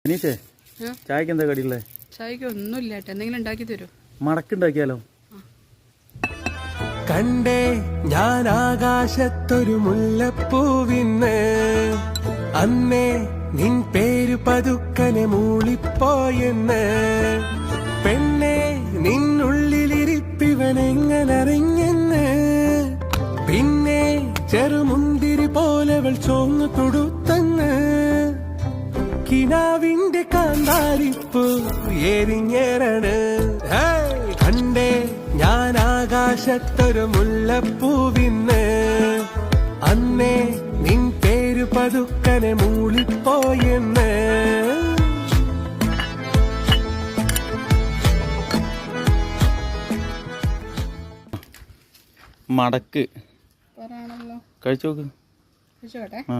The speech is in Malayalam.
അനീഷേ ചായക്ക് എന്താ കടിയുള്ളേ? ചായക്ക് ഒന്നുമില്ല, എന്തെങ്കിലും ഉണ്ടാക്കി തരൂ. മടക്കുണ്ടാക്കിയാലോ? കണ്ടേ ഞാൻ ആകാശത്തൊരു മുല്ലപ്പൂവിന്ന്, അന്നേ നിൻ പേര് പതുക്കനെ മൂളിപ്പോയെന്ന്. പെണ്ണെ നിന്നുള്ളിലിരിപ്പിവനെങ്ങനറിഞ്ഞെന്ന്, പിന്നെ ചെറുമുന്തിരി പോലവൾ ചോന്നു തൊടുത്തന്ന്. കിനാവിന്റെ കാന്താരിപ്പൂ എരിഞ്ഞേറാണ്. കണ്ടേ ഞാൻ ആകാശത്തൊരു മുല്ലപ്പൂവിന്ന്, അന്നേ നിൻ പേര് പതുക്കനെ മൂളിപ്പോയെന്ന്. മടക്ക് പറയാണല്ലോ, കഴിച്ചു നോക്ക്. കഴിച്ചോട്ടെ. ആ